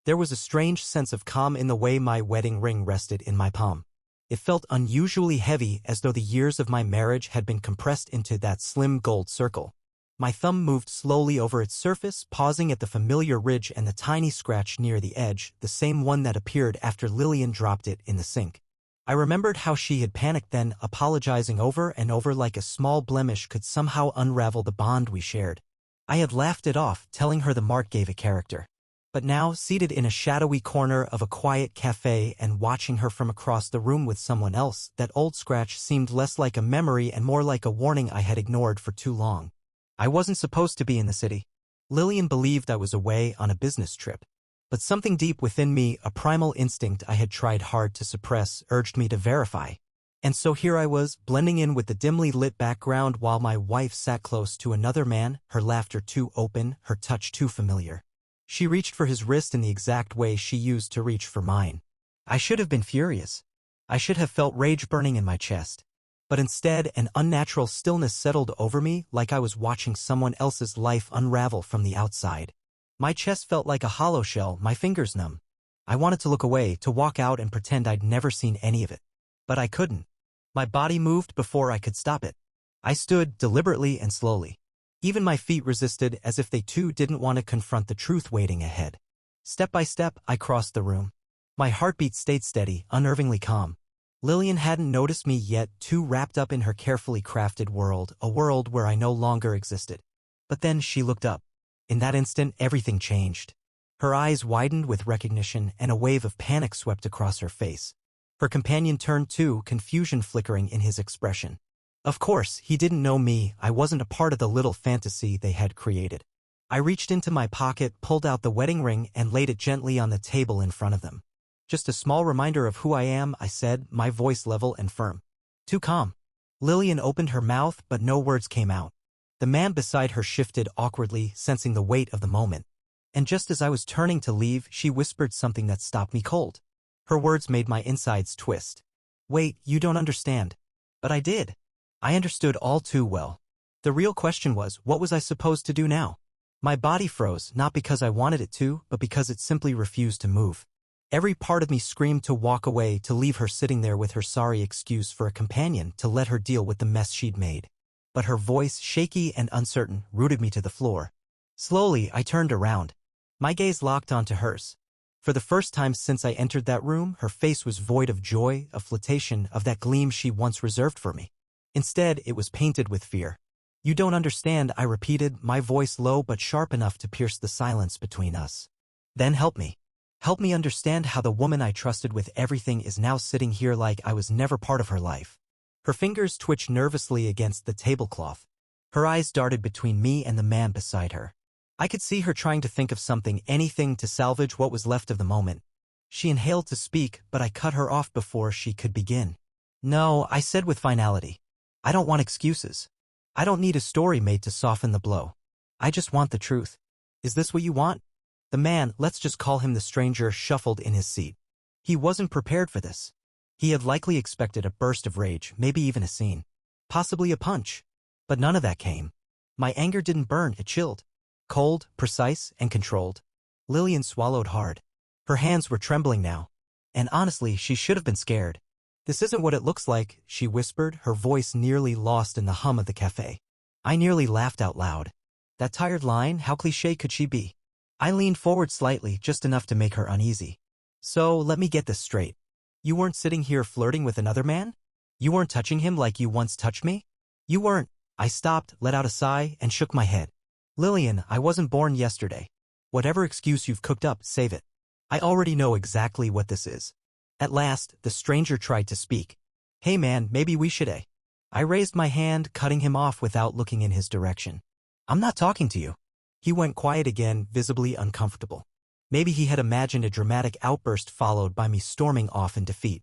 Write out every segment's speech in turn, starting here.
There was a strange sense of calm in the way my wedding ring rested in my palm. It felt unusually heavy, as though the years of my marriage had been compressed into that slim gold circle. My thumb moved slowly over its surface, pausing at the familiar ridge and the tiny scratch near the edge, the same one that appeared after Lillian dropped it in the sink. I remembered how she had panicked then, apologizing over and over like a small blemish could somehow unravel the bond we shared. I had laughed it off, telling her the mark gave a character. But now, seated in a shadowy corner of a quiet cafe and watching her from across the room with someone else, that old scratch seemed less like a memory and more like a warning I had ignored for too long. I wasn't supposed to be in the city. Lillian believed I was away on a business trip. But something deep within me, a primal instinct I had tried hard to suppress, urged me to verify. And so here I was, blending in with the dimly lit background while my wife sat close to another man, her laughter too open, her touch too familiar. She reached for his wrist in the exact way she used to reach for mine. I should have been furious. I should have felt rage burning in my chest. But instead, an unnatural stillness settled over me, like I was watching someone else's life unravel from the outside. My chest felt like a hollow shell, my fingers numb. I wanted to look away, to walk out and pretend I'd never seen any of it. But I couldn't. My body moved before I could stop it. I stood, deliberately and slowly. Even my feet resisted, as if they too didn't want to confront the truth waiting ahead. Step by step, I crossed the room. My heartbeat stayed steady, unnervingly calm. Lillian hadn't noticed me yet, too wrapped up in her carefully crafted world, a world where I no longer existed. But then she looked up. In that instant, everything changed. Her eyes widened with recognition, and a wave of panic swept across her face. Her companion turned too, confusion flickering in his expression. Of course, he didn't know me. I wasn't a part of the little fantasy they had created. I reached into my pocket, pulled out the wedding ring, and laid it gently on the table in front of them. Just a small reminder of who I am, I said, my voice level and firm. Too calm. Lillian opened her mouth, but no words came out. The man beside her shifted awkwardly, sensing the weight of the moment. And just as I was turning to leave, she whispered something that stopped me cold. Her words made my insides twist. Wait, you don't understand. But I did. I understood all too well. The real question was, what was I supposed to do now? My body froze, not because I wanted it to, but because it simply refused to move. Every part of me screamed to walk away, to leave her sitting there with her sorry excuse for a companion, to let her deal with the mess she'd made. But her voice, shaky and uncertain, rooted me to the floor. Slowly, I turned around. My gaze locked onto hers. For the first time since I entered that room, her face was void of joy, of flirtation, of that gleam she once reserved for me. Instead, it was painted with fear. You don't understand, I repeated, my voice low but sharp enough to pierce the silence between us. Then help me. Help me understand how the woman I trusted with everything is now sitting here like I was never part of her life. Her fingers twitched nervously against the tablecloth. Her eyes darted between me and the man beside her. I could see her trying to think of something, anything to salvage what was left of the moment. She inhaled to speak, but I cut her off before she could begin. No, I said with finality. I don't want excuses. I don't need a story made to soften the blow. I just want the truth. Is this what you want? The man, let's just call him the stranger, shuffled in his seat. He wasn't prepared for this. He had likely expected a burst of rage, maybe even a scene. Possibly a punch. But none of that came. My anger didn't burn, it chilled. Cold, precise, and controlled. Lillian swallowed hard. Her hands were trembling now. And honestly, she should have been scared. This isn't what it looks like, she whispered, her voice nearly lost in the hum of the cafe. I nearly laughed out loud. That tired line, how cliché could she be? I leaned forward slightly, just enough to make her uneasy. So, let me get this straight. You weren't sitting here flirting with another man? You weren't touching him like you once touched me? You weren't. I stopped, let out a sigh, and shook my head. Lillian, I wasn't born yesterday. Whatever excuse you've cooked up, save it. I already know exactly what this is. At last, the stranger tried to speak. Hey man, maybe we should. I raised my hand, cutting him off without looking in his direction. I'm not talking to you. He went quiet again, visibly uncomfortable. Maybe he had imagined a dramatic outburst followed by me storming off in defeat.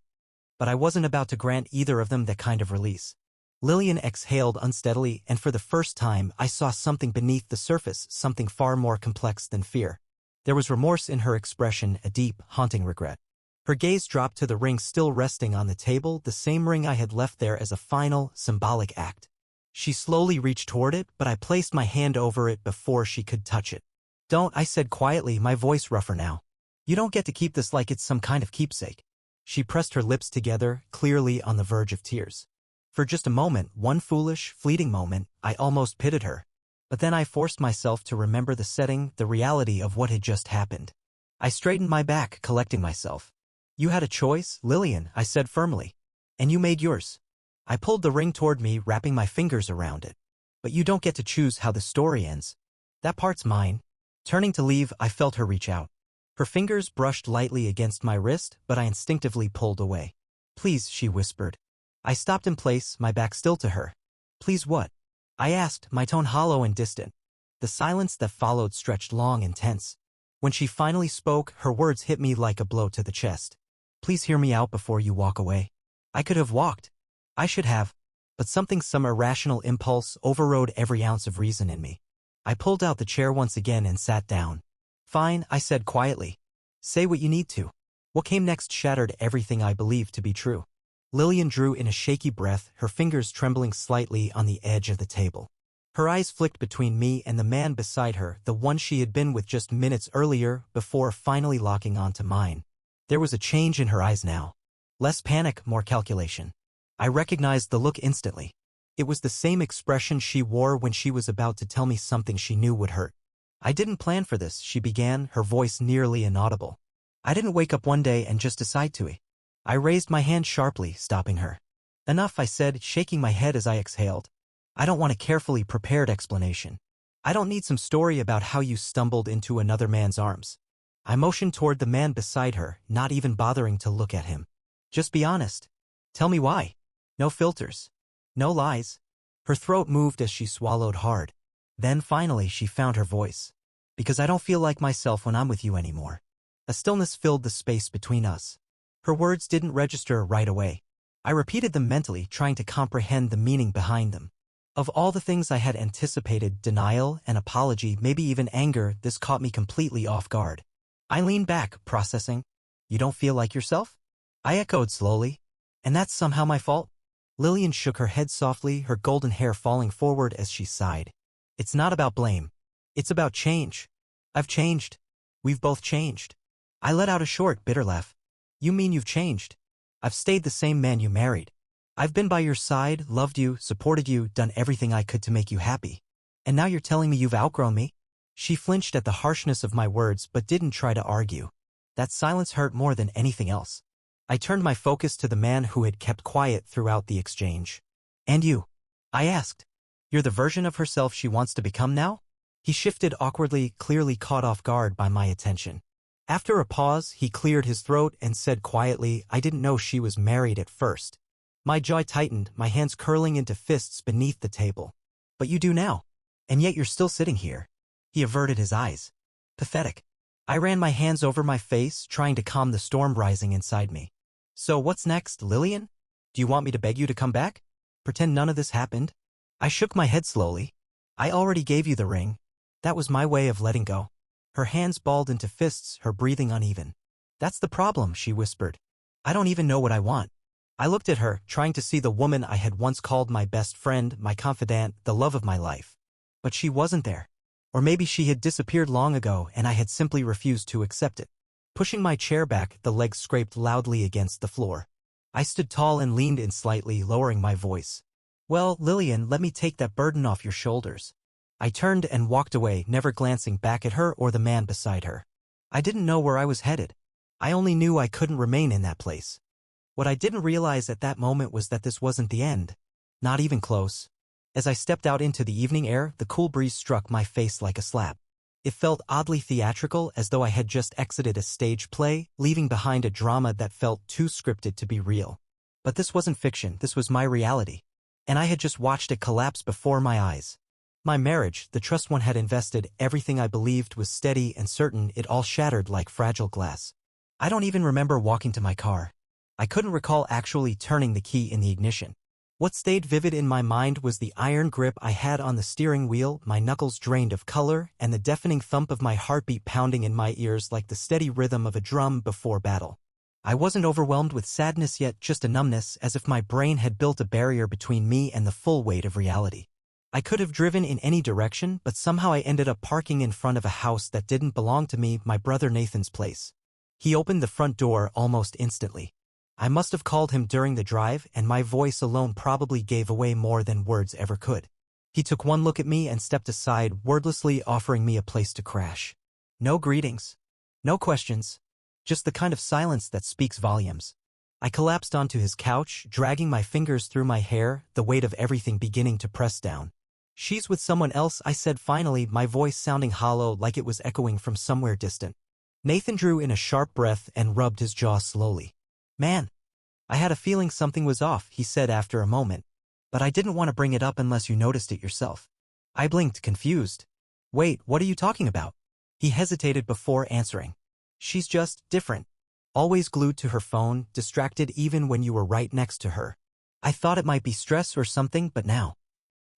But I wasn't about to grant either of them that kind of release. Lillian exhaled unsteadily, and for the first time I saw something beneath the surface, something far more complex than fear. There was remorse in her expression, a deep, haunting regret. Her gaze dropped to the ring still resting on the table, the same ring I had left there as a final, symbolic act. She slowly reached toward it, but I placed my hand over it before she could touch it. Don't, I said quietly, my voice rougher now. You don't get to keep this like it's some kind of keepsake. She pressed her lips together, clearly on the verge of tears. For just a moment, one foolish, fleeting moment, I almost pitied her. But then I forced myself to remember the setting, the reality of what had just happened. I straightened my back, collecting myself. You had a choice, Lillian, I said firmly. And you made yours. I pulled the ring toward me, wrapping my fingers around it. But you don't get to choose how the story ends. That part's mine. Turning to leave, I felt her reach out. Her fingers brushed lightly against my wrist, but I instinctively pulled away. Please, she whispered. I stopped in place, my back still to her. Please what? I asked, my tone hollow and distant. The silence that followed stretched long and tense. When she finally spoke, her words hit me like a blow to the chest. Please hear me out before you walk away. I could have walked. I should have. But some irrational impulse overrode every ounce of reason in me. I pulled out the chair once again and sat down. Fine, I said quietly. Say what you need to. What came next shattered everything I believed to be true. Lillian drew in a shaky breath, her fingers trembling slightly on the edge of the table. Her eyes flicked between me and the man beside her, the one she had been with just minutes earlier, before finally locking onto mine. There was a change in her eyes now. Less panic, more calculation. I recognized the look instantly. It was the same expression she wore when she was about to tell me something she knew would hurt. I didn't plan for this, she began, her voice nearly inaudible. I didn't wake up one day and just decide to. I raised my hand sharply, stopping her. Enough, I said, shaking my head as I exhaled. I don't want a carefully prepared explanation. I don't need some story about how you stumbled into another man's arms. I motioned toward the man beside her, not even bothering to look at him. Just be honest. Tell me why. No filters. No lies. Her throat moved as she swallowed hard. Then finally she found her voice. Because I don't feel like myself when I'm with you anymore. A stillness filled the space between us. Her words didn't register right away. I repeated them mentally, trying to comprehend the meaning behind them. Of all the things I had anticipated, denial, an apology, maybe even anger, this caught me completely off guard. I leaned back, processing. You don't feel like yourself? I echoed slowly. And that's somehow my fault? Lillian shook her head softly, her golden hair falling forward as she sighed. It's not about blame. It's about change. I've changed. We've both changed. I let out a short, bitter laugh. You mean you've changed? I've stayed the same man you married. I've been by your side, loved you, supported you, done everything I could to make you happy. And now you're telling me you've outgrown me? She flinched at the harshness of my words but didn't try to argue. That silence hurt more than anything else. I turned my focus to the man who had kept quiet throughout the exchange. And you? I asked. You're the version of herself she wants to become now? He shifted awkwardly, clearly caught off guard by my attention. After a pause, he cleared his throat and said quietly, I didn't know she was married at first. My jaw tightened, my hands curling into fists beneath the table. But you do now. And yet you're still sitting here. He averted his eyes. Pathetic. I ran my hands over my face, trying to calm the storm rising inside me. So what's next, Lillian? Do you want me to beg you to come back? Pretend none of this happened? I shook my head slowly. I already gave you the ring. That was my way of letting go. Her hands balled into fists, her breathing uneven. That's the problem, she whispered. I don't even know what I want. I looked at her, trying to see the woman I had once called my best friend, my confidant, the love of my life. But she wasn't there. Or maybe she had disappeared long ago and I had simply refused to accept it. Pushing my chair back, the legs scraped loudly against the floor. I stood tall and leaned in slightly, lowering my voice. Well, Lillian, let me take that burden off your shoulders. I turned and walked away, never glancing back at her or the man beside her. I didn't know where I was headed. I only knew I couldn't remain in that place. What I didn't realize at that moment was that this wasn't the end. Not even close. As I stepped out into the evening air, the cool breeze struck my face like a slap. It felt oddly theatrical, as though I had just exited a stage play, leaving behind a drama that felt too scripted to be real. But this wasn't fiction, this was my reality. And I had just watched it collapse before my eyes. My marriage, the trust one had invested, everything I believed was steady and certain, it all shattered like fragile glass. I don't even remember walking to my car. I couldn't recall actually turning the key in the ignition. What stayed vivid in my mind was the iron grip I had on the steering wheel, my knuckles drained of color, and the deafening thump of my heartbeat pounding in my ears like the steady rhythm of a drum before battle. I wasn't overwhelmed with sadness yet, just a numbness, as if my brain had built a barrier between me and the full weight of reality. I could have driven in any direction, but somehow I ended up parking in front of a house that didn't belong to me, my brother Nathan's place. He opened the front door almost instantly. I must have called him during the drive, and my voice alone probably gave away more than words ever could. He took one look at me and stepped aside, wordlessly offering me a place to crash. No greetings. No questions. Just the kind of silence that speaks volumes. I collapsed onto his couch, dragging my fingers through my hair, the weight of everything beginning to press down. "She's with someone else," I said finally, my voice sounding hollow like it was echoing from somewhere distant. Nathan drew in a sharp breath and rubbed his jaw slowly. "Man, I had a feeling something was off," he said after a moment, "but I didn't want to bring it up unless you noticed it yourself." I blinked, confused. "Wait, what are you talking about?" He hesitated before answering. "She's just different. Always glued to her phone, distracted even when you were right next to her." I thought it might be stress or something, but now.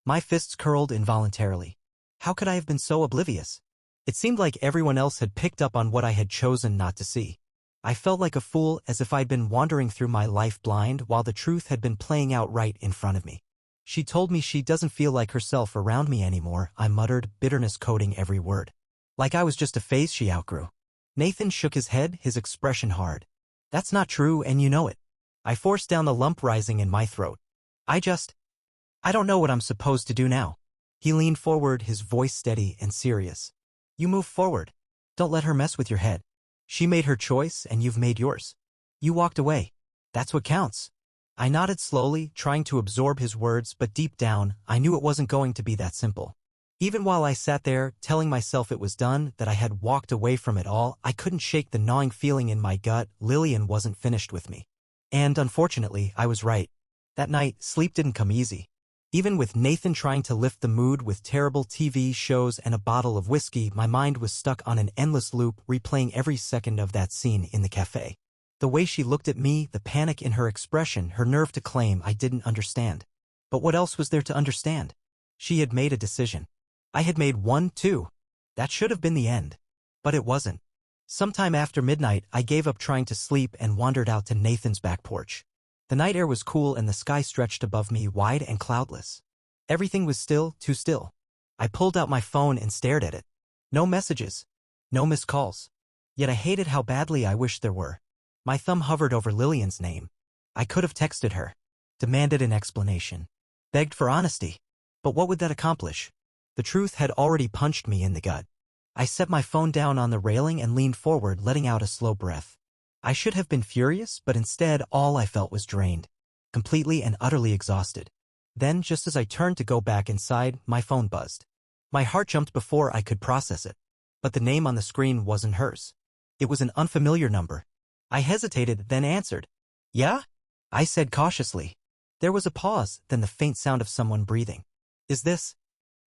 My fists curled involuntarily. How could I have been so oblivious? It seemed like everyone else had picked up on what I had chosen not to see. I felt like a fool, as if I'd been wandering through my life blind while the truth had been playing out right in front of me. "She told me she doesn't feel like herself around me anymore," I muttered, bitterness coating every word. "Like I was just a phase she outgrew." Nathan shook his head, his expression hard. "That's not true, and you know it." I forced down the lump rising in my throat. I don't know what I'm supposed to do now." He leaned forward, his voice steady and serious. "You move forward. Don't let her mess with your head. She made her choice, and you've made yours. You walked away. That's what counts." I nodded slowly, trying to absorb his words, but deep down, I knew it wasn't going to be that simple. Even while I sat there, telling myself it was done, that I had walked away from it all, I couldn't shake the gnawing feeling in my gut. Lillian wasn't finished with me. And unfortunately, I was right. That night, sleep didn't come easy. Even with Nathan trying to lift the mood with terrible TV shows and a bottle of whiskey, my mind was stuck on an endless loop, replaying every second of that scene in the cafe. The way she looked at me, the panic in her expression, her nerve to claim I didn't understand. But what else was there to understand? She had made a decision. I had made one, too. That should have been the end. But it wasn't. Sometime after midnight, I gave up trying to sleep and wandered out to Nathan's back porch. The night air was cool and the sky stretched above me, wide and cloudless. Everything was still, too still. I pulled out my phone and stared at it. No messages. No missed calls. Yet I hated how badly I wished there were. My thumb hovered over Lillian's name. I could have texted her. Demanded an explanation. Begged for honesty. But what would that accomplish? The truth had already punched me in the gut. I set my phone down on the railing and leaned forward, letting out a slow breath. I should have been furious, but instead all I felt was drained. Completely and utterly exhausted. Then, just as I turned to go back inside, my phone buzzed. My heart jumped before I could process it. But the name on the screen wasn't hers. It was an unfamiliar number. I hesitated, then answered. "Yeah?" I said cautiously. There was a pause, then the faint sound of someone breathing. "Is this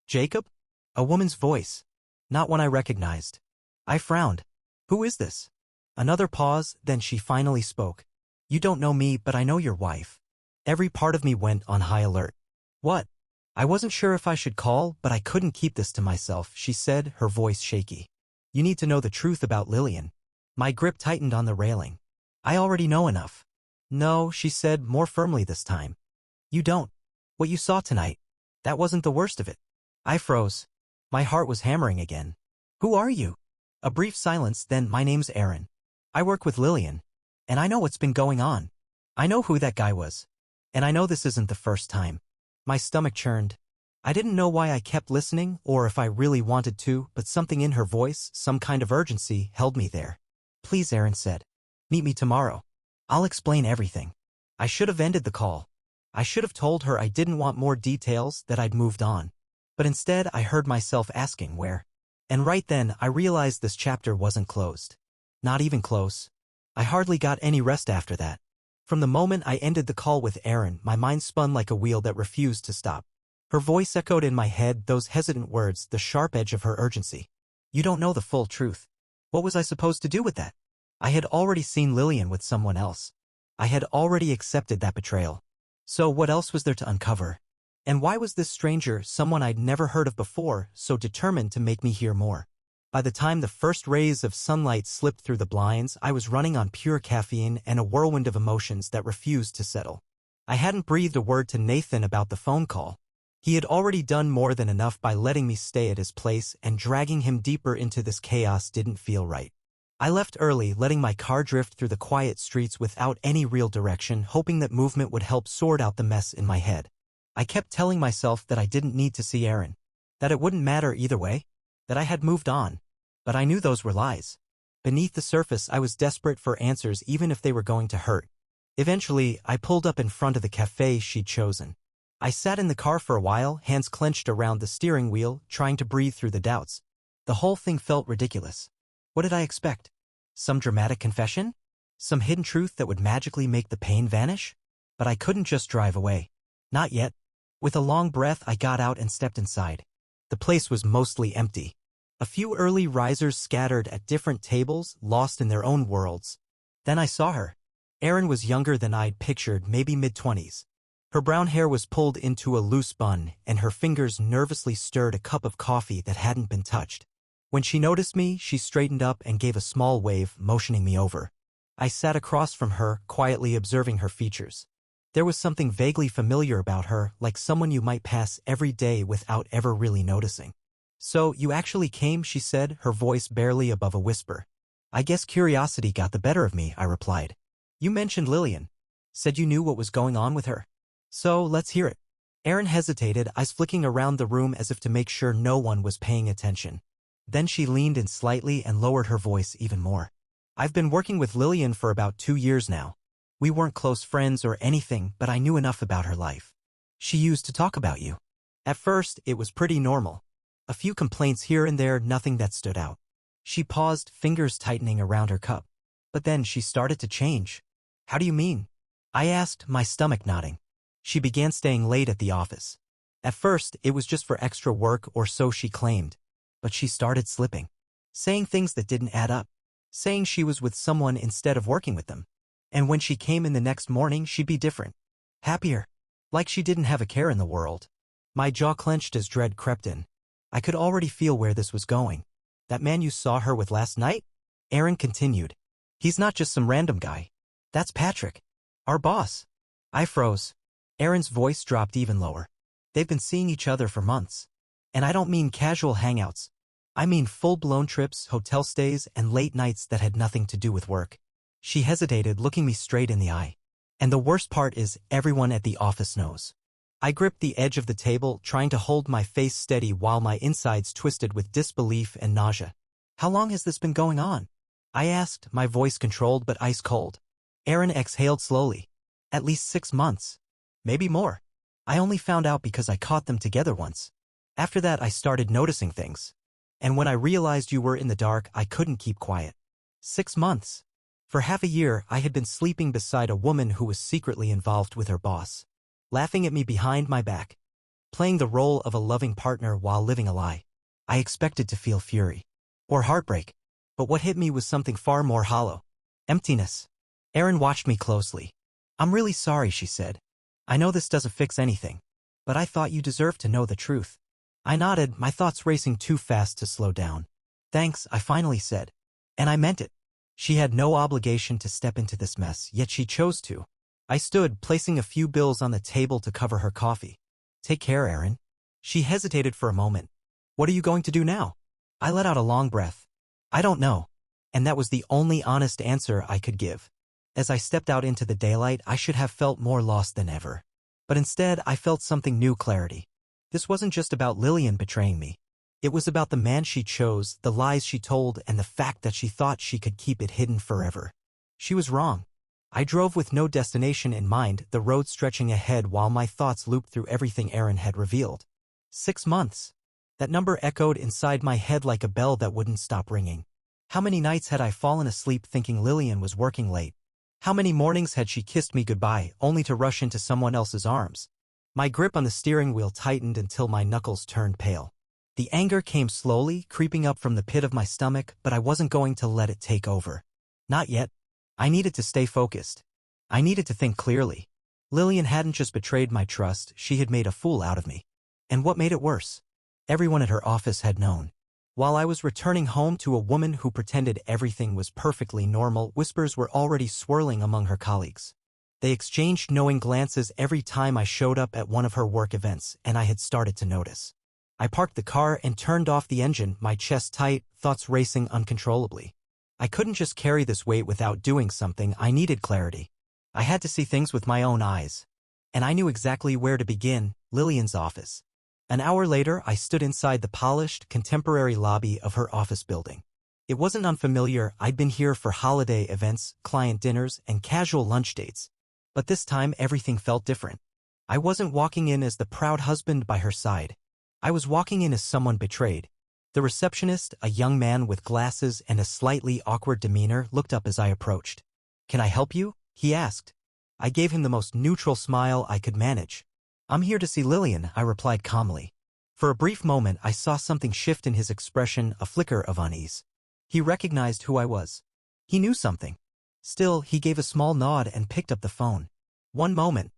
Jacob?" A woman's voice. Not one I recognized. I frowned. "Who is this?" Another pause, then she finally spoke. "You don't know me, but I know your wife." Every part of me went on high alert. "What?" I wasn't sure if I should call, but I couldn't keep this to myself, she said, her voice shaky. "You need to know the truth about Lillian." My grip tightened on the railing. "I already know enough." "No," she said, more firmly this time. "You don't. What you saw tonight, that wasn't the worst of it." I froze. My heart was hammering again. "Who are you?" A brief silence, then, "My name's Aaron. I work with Lillian. And I know what's been going on. I know who that guy was. And I know this isn't the first time." My stomach churned. I didn't know why I kept listening, or if I really wanted to, but something in her voice, some kind of urgency, held me there. "Please," Aaron said. "Meet me tomorrow. I'll explain everything." I should have ended the call. I should have told her I didn't want more details, that I'd moved on. But instead, I heard myself asking where. And right then, I realized this chapter wasn't closed. Not even close. I hardly got any rest after that. From the moment I ended the call with Aaron, my mind spun like a wheel that refused to stop. Her voice echoed in my head, those hesitant words, the sharp edge of her urgency. "You don't know the full truth." What was I supposed to do with that? I had already seen Lillian with someone else. I had already accepted that betrayal. So what else was there to uncover? And why was this stranger, someone I'd never heard of before, so determined to make me hear more? By the time the first rays of sunlight slipped through the blinds, I was running on pure caffeine and a whirlwind of emotions that refused to settle. I hadn't breathed a word to Nathan about the phone call. He had already done more than enough by letting me stay at his place, and dragging him deeper into this chaos didn't feel right. I left early, letting my car drift through the quiet streets without any real direction, hoping that movement would help sort out the mess in my head. I kept telling myself that I didn't need to see Erin, that it wouldn't matter either way, that I had moved on. But I knew those were lies. Beneath the surface, I was desperate for answers even if they were going to hurt. Eventually, I pulled up in front of the cafe she'd chosen. I sat in the car for a while, hands clenched around the steering wheel, trying to breathe through the doubts. The whole thing felt ridiculous. What did I expect? Some dramatic confession? Some hidden truth that would magically make the pain vanish? But I couldn't just drive away. Not yet. With a long breath, I got out and stepped inside. The place was mostly empty. A few early risers scattered at different tables, lost in their own worlds. Then I saw her. Erin was younger than I'd pictured, maybe mid-20s. Her brown hair was pulled into a loose bun, and her fingers nervously stirred a cup of coffee that hadn't been touched. When she noticed me, she straightened up and gave a small wave, motioning me over. I sat across from her, quietly observing her features. There was something vaguely familiar about her, like someone you might pass every day without ever really noticing. "So, you actually came," she said, her voice barely above a whisper. "I guess curiosity got the better of me," I replied. "You mentioned Lillian. Said you knew what was going on with her. So, let's hear it." Erin hesitated, eyes flicking around the room as if to make sure no one was paying attention. Then she leaned in slightly and lowered her voice even more. "I've been working with Lillian for about 2 years now. We weren't close friends or anything, but I knew enough about her life. She used to talk about you. At first, it was pretty normal. A few complaints here and there, nothing that stood out." She paused, fingers tightening around her cup. "But then she started to change." "How do you mean?" I asked, my stomach nodding. "She began staying late at the office. At first, it was just for extra work, or so she claimed. But she started slipping. Saying things that didn't add up. Saying she was with someone instead of working with them. And when she came in the next morning, she'd be different. Happier. Like she didn't have a care in the world." My jaw clenched as dread crept in. I could already feel where this was going. "That man you saw her with last night?" Erin continued. "He's not just some random guy. That's Patrick. Our boss." I froze. Erin's voice dropped even lower. "They've been seeing each other for months. And I don't mean casual hangouts. I mean full-blown trips, hotel stays, and late nights that had nothing to do with work." She hesitated, looking me straight in the eye. "And the worst part is everyone at the office knows." I gripped the edge of the table, trying to hold my face steady while my insides twisted with disbelief and nausea. "How long has this been going on?" I asked, my voice controlled but ice cold. Erin exhaled slowly. "At least 6 months. Maybe more. I only found out because I caught them together once. After that, I started noticing things. And when I realized you were in the dark, I couldn't keep quiet." 6 months. For half a year, I had been sleeping beside a woman who was secretly involved with her boss. Laughing at me behind my back. Playing the role of a loving partner while living a lie. I expected to feel fury. Or heartbreak. But what hit me was something far more hollow. Emptiness. Erin watched me closely. "I'm really sorry," she said. "I know this doesn't fix anything. But I thought you deserved to know the truth." I nodded, my thoughts racing too fast to slow down. "Thanks," I finally said. And I meant it. She had no obligation to step into this mess, yet she chose to. I stood, placing a few bills on the table to cover her coffee. "Take care, Erin." She hesitated for a moment. "What are you going to do now?" I let out a long breath. "I don't know." And that was the only honest answer I could give. As I stepped out into the daylight, I should have felt more lost than ever. But instead, I felt something new: clarity. This wasn't just about Lillian betraying me. It was about the man she chose, the lies she told, and the fact that she thought she could keep it hidden forever. She was wrong. I drove with no destination in mind, the road stretching ahead while my thoughts looped through everything Erin had revealed. 6 months. That number echoed inside my head like a bell that wouldn't stop ringing. How many nights had I fallen asleep thinking Lillian was working late? How many mornings had she kissed me goodbye, only to rush into someone else's arms? My grip on the steering wheel tightened until my knuckles turned pale. The anger came slowly, creeping up from the pit of my stomach, but I wasn't going to let it take over. Not yet. I needed to stay focused. I needed to think clearly. Lillian hadn't just betrayed my trust, she had made a fool out of me. And what made it worse? Everyone at her office had known. While I was returning home to a woman who pretended everything was perfectly normal, whispers were already swirling among her colleagues. They exchanged knowing glances every time I showed up at one of her work events, and I had started to notice. I parked the car and turned off the engine, my chest tight, thoughts racing uncontrollably. I couldn't just carry this weight without doing something. I needed clarity. I had to see things with my own eyes. And I knew exactly where to begin: Lillian's office. An hour later, I stood inside the polished, contemporary lobby of her office building. It wasn't unfamiliar. I'd been here for holiday events, client dinners, and casual lunch dates. But this time, everything felt different. I wasn't walking in as the proud husband by her side. I was walking in as someone betrayed. The receptionist, a young man with glasses and a slightly awkward demeanor, looked up as I approached. "Can I help you?" he asked. I gave him the most neutral smile I could manage. "I'm here to see Lillian," I replied calmly. For a brief moment, I saw something shift in his expression, a flicker of unease. He recognized who I was. He knew something. Still, he gave a small nod and picked up the phone. One moment.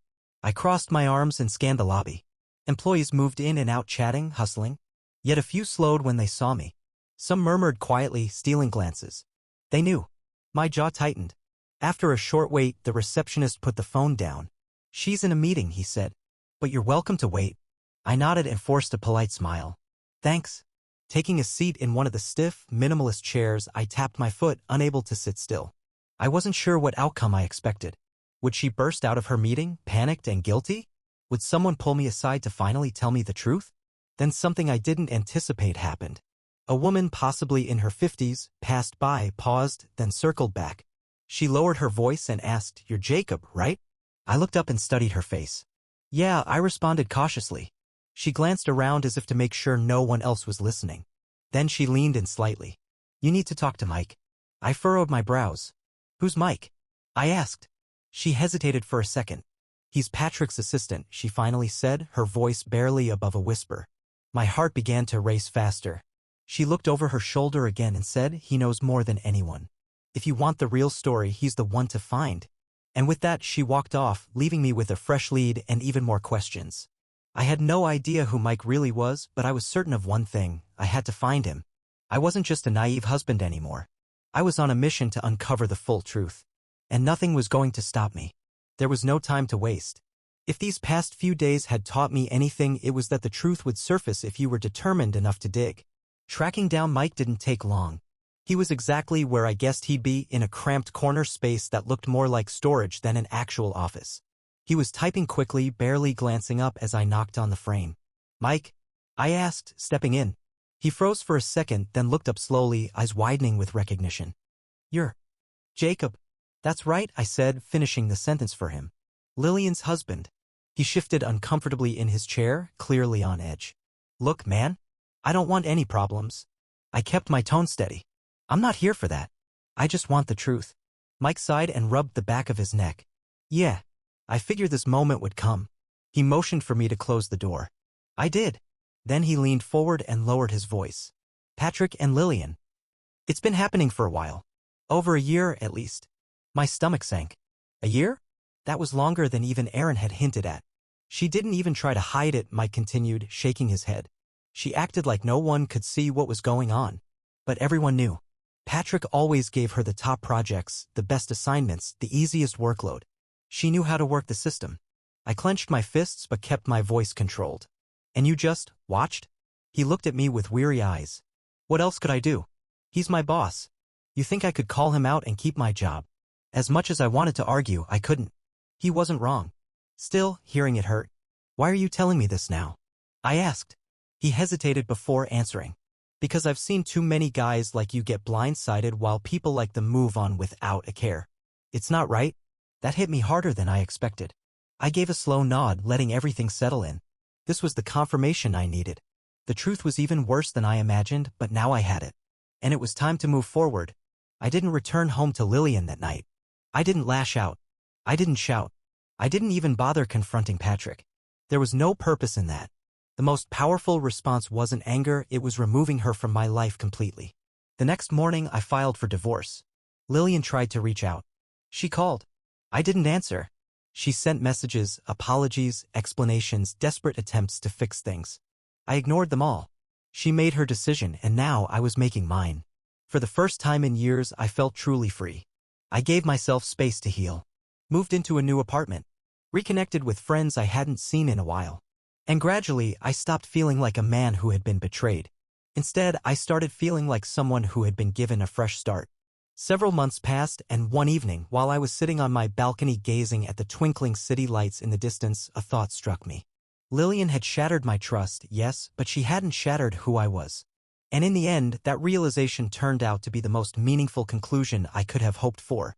I crossed my arms and scanned the lobby. Employees moved in and out chatting, hustling. Yet a few slowed when they saw me. Some murmured quietly, stealing glances. They knew. My jaw tightened. After a short wait, the receptionist put the phone down. "She's in a meeting," he said. "But you're welcome to wait." I nodded and forced a polite smile. "Thanks." Taking a seat in one of the stiff, minimalist chairs, I tapped my foot, unable to sit still. I wasn't sure what outcome I expected. Would she burst out of her meeting, panicked and guilty? Would someone pull me aside to finally tell me the truth? Then something I didn't anticipate happened. A woman, possibly in her 50s, passed by, paused, then circled back. She lowered her voice and asked, "You're Jacob, right?" I looked up and studied her face. "Yeah," I responded cautiously. She glanced around as if to make sure no one else was listening. Then she leaned in slightly. "You need to talk to Mike." I furrowed my brows. "Who's Mike?" I asked. She hesitated for a second. "He's Patrick's assistant," she finally said, her voice barely above a whisper. My heart began to race faster. She looked over her shoulder again and said, "He knows more than anyone. If you want the real story, he's the one to find." And with that, she walked off, leaving me with a fresh lead and even more questions. I had no idea who Mike really was, but I was certain of one thing: I had to find him. I wasn't just a naive husband anymore. I was on a mission to uncover the full truth. And nothing was going to stop me. There was no time to waste. If these past few days had taught me anything, it was that the truth would surface if you were determined enough to dig. Tracking down Mike didn't take long. He was exactly where I guessed he'd be, in a cramped corner space that looked more like storage than an actual office. He was typing quickly, barely glancing up as I knocked on the frame. "Mike?" I asked, stepping in. He froze for a second, then looked up slowly, eyes widening with recognition. "You're Jacob." "That's right," I said, finishing the sentence for him. "Lillian's husband." He shifted uncomfortably in his chair, clearly on edge. "Look, man, I don't want any problems." I kept my tone steady. "I'm not here for that. I just want the truth." Mike sighed and rubbed the back of his neck. "Yeah, I figured this moment would come." He motioned for me to close the door. I did. Then he leaned forward and lowered his voice. "Patrick and Lillian. It's been happening for a while. Over a year, at least." My stomach sank. "A year?" That was longer than even Erin had hinted at. "She didn't even try to hide it," Mike continued, shaking his head. "She acted like no one could see what was going on. But everyone knew. Patrick always gave her the top projects, the best assignments, the easiest workload. She knew how to work the system." I clenched my fists but kept my voice controlled. "And you just watched?" He looked at me with weary eyes. "What else could I do? He's my boss. You think I could call him out and keep my job?" As much as I wanted to argue, I couldn't. He wasn't wrong. Still, hearing it hurt. "Why are you telling me this now?" I asked. He hesitated before answering. "Because I've seen too many guys like you get blindsided while people like them move on without a care. It's not right." That hit me harder than I expected. I gave a slow nod, letting everything settle in. This was the confirmation I needed. The truth was even worse than I imagined, but now I had it. And it was time to move forward. I didn't return home to Lillian that night. I didn't lash out. I didn't shout. I didn't even bother confronting Patrick. There was no purpose in that. The most powerful response wasn't anger, it was removing her from my life completely. The next morning, I filed for divorce. Lillian tried to reach out. She called. I didn't answer. She sent messages, apologies, explanations, desperate attempts to fix things. I ignored them all. She made her decision, and now I was making mine. For the first time in years, I felt truly free. I gave myself space to heal. Moved into a new apartment. Reconnected with friends I hadn't seen in a while. And gradually, I stopped feeling like a man who had been betrayed. Instead, I started feeling like someone who had been given a fresh start. Several months passed, and one evening, while I was sitting on my balcony gazing at the twinkling city lights in the distance, a thought struck me. Lillian had shattered my trust, yes, but she hadn't shattered who I was. And in the end, that realization turned out to be the most meaningful conclusion I could have hoped for.